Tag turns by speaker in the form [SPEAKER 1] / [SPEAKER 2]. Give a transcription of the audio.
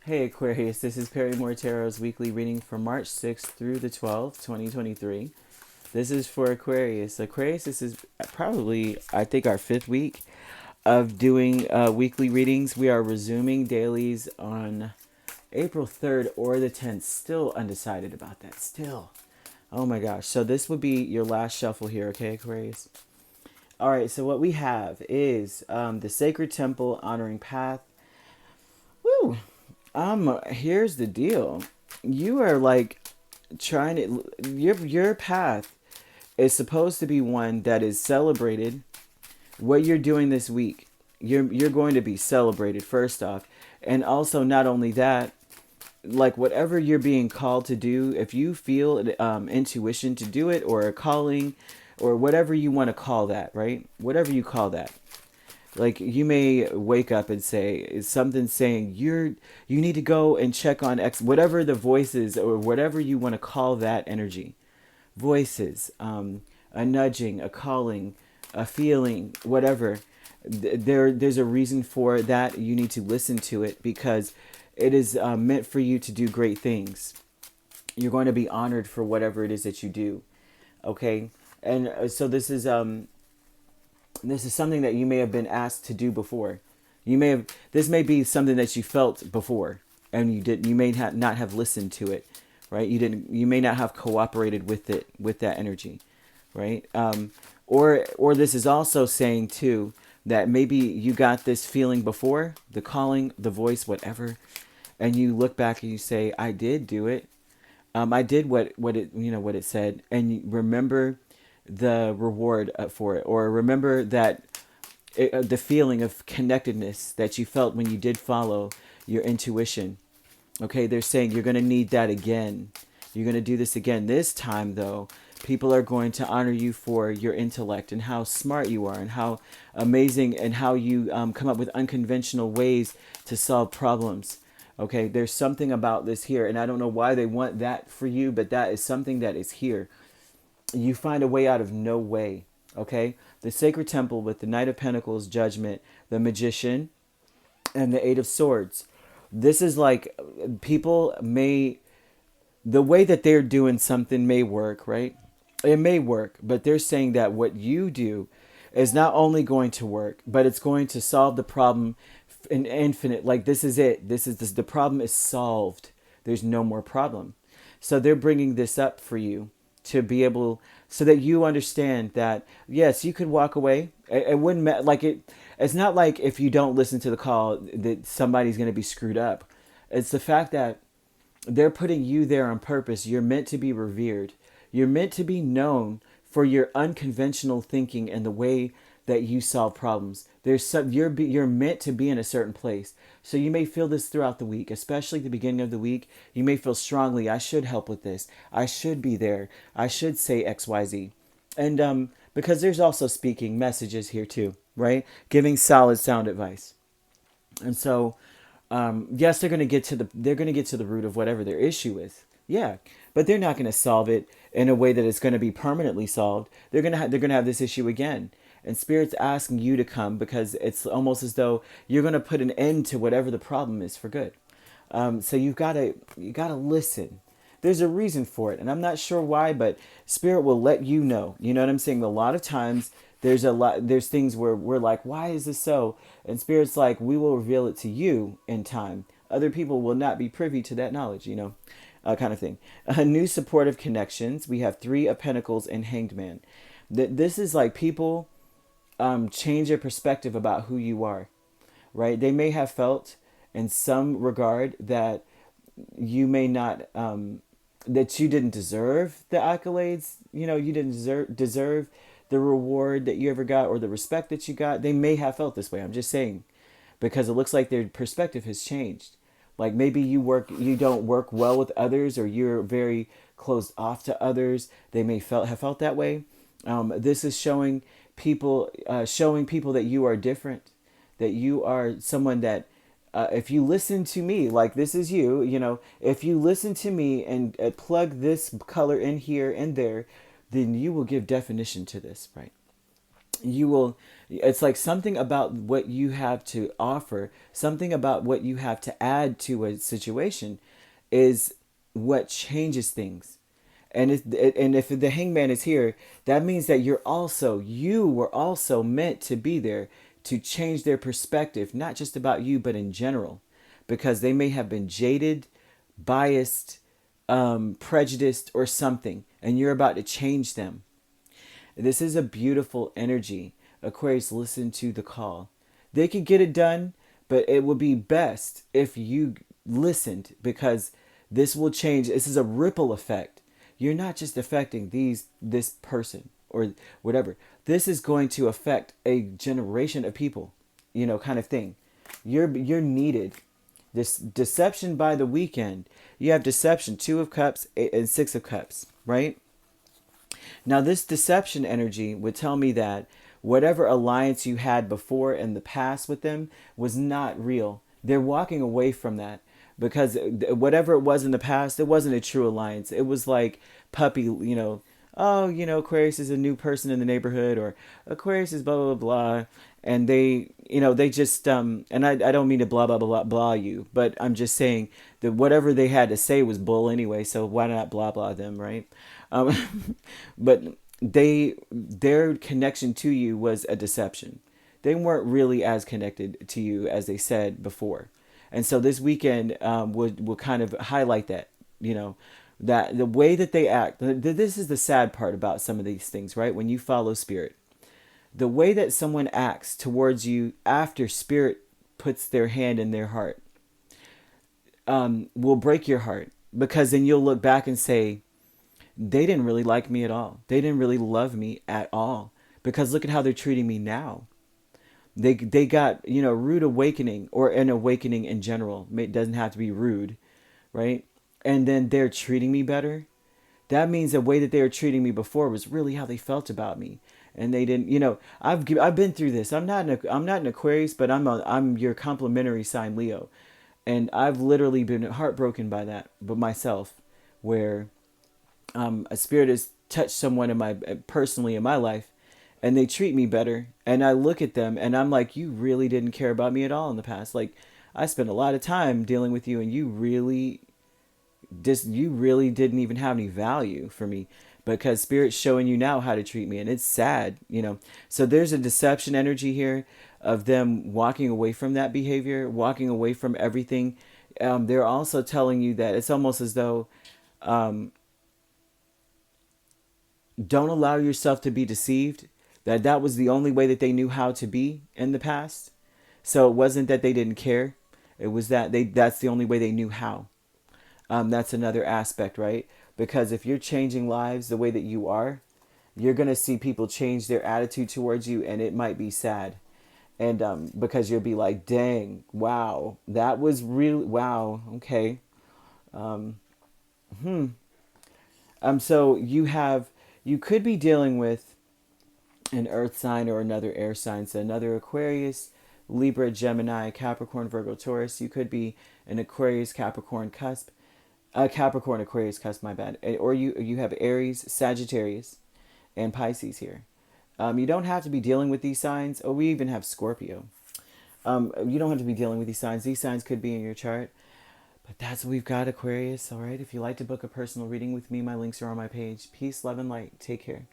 [SPEAKER 1] Hey Aquarius, this is Perrymore Tarot's weekly reading for March 6th through the 12th, 2023. This is for Aquarius. Aquarius, this is probably, I think, our fifth week of doing weekly readings. We are resuming dailies on April 3rd or the 10th. Still undecided about that. Still. Oh my gosh. So this would be your last shuffle here, okay, Aquarius? All right, so what we have is the Sacred Temple Honoring Path. Woo! Here's the deal. You are like trying to your path is supposed to be one that is celebrated. What you're doing this week, you're going to be celebrated first off. And also not only that, like whatever you're being called to do, if you feel intuition to do it or a calling or whatever you want to call that, right? Whatever you call that. Like you may wake up and say something saying you need to go and check on X, whatever the voices or whatever you want to call that energy. Voices, a nudging, a calling, a feeling, whatever. There's a reason for that. You need to listen to it because it is meant for you to do great things. You're going to be honored for whatever it is that you do. Okay, and so this is something that you may have been asked to do before. This may be something that you felt before and you may not have listened to it, right? You may not have cooperated with it, with that energy, right? Or this is also saying too, that maybe you got this feeling before, the calling, the voice, whatever, and you look back and you say, I did do it. I did what it said, and you remember the reward for it, or remember that the feeling of connectedness that you felt when you did follow your intuition. Okay, they're saying you're going to need that again. You're going to do this again. This time, though, people are going to honor you for your intellect and how smart you are and how amazing and how you come up with unconventional ways to solve problems. Okay, there's something about this here, and I don't know why they want that for you, but that is something that is here. You find a way out of no way. Okay, the Sacred Temple with the Knight of Pentacles, Judgment, the Magician, and the Eight of Swords. This is like people may, the way that they're doing something may work, right? It may work, but they're saying that what you do is not only going to work, but it's going to solve the problem in infinite. Like this is it. The problem is solved. There's no more problem. So they're bringing this up for you to be able, so that you understand that yes, you could walk away. It wouldn't like it. It's not like if you don't listen to the call that somebody's going to be screwed up. It's the fact that they're putting you there on purpose. You're meant to be revered. You're meant to be known for your unconventional thinking and the way that you solve problems. You're meant to be in a certain place. So you may feel this throughout the week, especially the beginning of the week. You may feel strongly, I should help with this. I should be there. I should say XYZ. And because there's also speaking messages here too, right? Giving solid sound advice. And so yes, they're going to get to the root of whatever their issue is. Yeah, but they're not going to solve it in a way that it's going to be permanently solved. They're going to have this issue again. And Spirit's asking you to come because it's almost as though you're going to put an end to whatever the problem is for good. So you gotta listen. There's a reason for it, and I'm not sure why, but Spirit will let you know. You know what I'm saying? A lot of times there's things where we're like, why is this so? And Spirit's like, we will reveal it to you in time. Other people will not be privy to that knowledge, kind of thing. New supportive connections. We have Three of Pentacles and Hanged Man. This is like people change your perspective about who you are, right? They may have felt in some regard that you may not, that you didn't deserve the accolades, you didn't deserve the reward that you ever got or the respect that you got. They may have felt this way. I'm just saying, because it looks like their perspective has changed. Like maybe you don't work well with others, or you're very closed off to others. They may have felt that way. This is showing people that you are different, that you are someone that if you listen to me, like this is you, if you listen to me and plug this color in here and there, then you will give definition to this, right? you will, it's like something about what you have to offer, something about what you have to add to a situation is what changes things. And and if the hangman is here, that means that you were also meant to be there to change their perspective, not just about you, but in general, because they may have been jaded, biased, prejudiced, or something, and you're about to change them. This is a beautiful energy. Aquarius, listen to the call. They could get it done, but it would be best if you listened, because this will change. This is a ripple effect. You're not just affecting this person or whatever. This is going to affect a generation of people, kind of thing. You're needed. This deception by the weekend. You have deception, 2 of Cups and 6 of Cups, right? Now, this deception energy would tell me that whatever alliance you had before in the past with them was not real. They're walking away from that because whatever it was in the past, it wasn't a true alliance. It was like puppy, oh, Aquarius is a new person in the neighborhood, or Aquarius is blah, blah, blah. And they just, and I don't mean to blah, blah, blah, blah you, but I'm just saying that whatever they had to say was bull anyway. So why not blah, blah them, right? But their connection to you was a deception. They weren't really as connected to you as they said before. And so this weekend will kind of highlight that, that the way that they act. This is the sad part about some of these things, right? When you follow spirit, the way that someone acts towards you after spirit puts their hand in their heart will break your heart, because then you'll look back and say, they didn't really like me at all. They didn't really love me at all, because look at how they're treating me now. They got, rude awakening, or an awakening in general. It doesn't have to be rude, right? And then they're treating me better. That means the way that they were treating me before was really how they felt about me. And they didn't, I've been through this. I'm not an Aquarius, but I'm your complementary sign, Leo. And I've literally been heartbroken by that, but myself, where a spirit has touched someone personally in my life, and they treat me better, and I look at them and I'm like, you really didn't care about me at all in the past. Like, I spent a lot of time dealing with you, and you really didn't even have any value for me, because spirit's showing you now how to treat me, and it's sad. So there's a deception energy here of them walking away from that behavior, walking away from everything. They're also telling you that it's almost as though, don't allow yourself to be deceived, that was the only way that they knew how to be in the past. So it wasn't that they didn't care. It was that that's the only way they knew how. That's another aspect, right? Because if you're changing lives the way that you are, you're going to see people change their attitude towards you, and it might be sad. And because you'll be like, dang, wow, that was really, wow, okay. So you could be dealing with an earth sign or another air sign. So another Aquarius, Libra, Gemini, Capricorn, Virgo, Taurus. You could be an Aquarius, Capricorn cusp. Capricorn, Aquarius cusp, my bad. Or you have Aries, Sagittarius, and Pisces here. You don't have to be dealing with these signs. Oh, we even have Scorpio. You don't have to be dealing with these signs. These signs could be in your chart. But that's what we've got, Aquarius. All right. If you'd like to book a personal reading with me, my links are on my page. Peace, love, and light. Take care.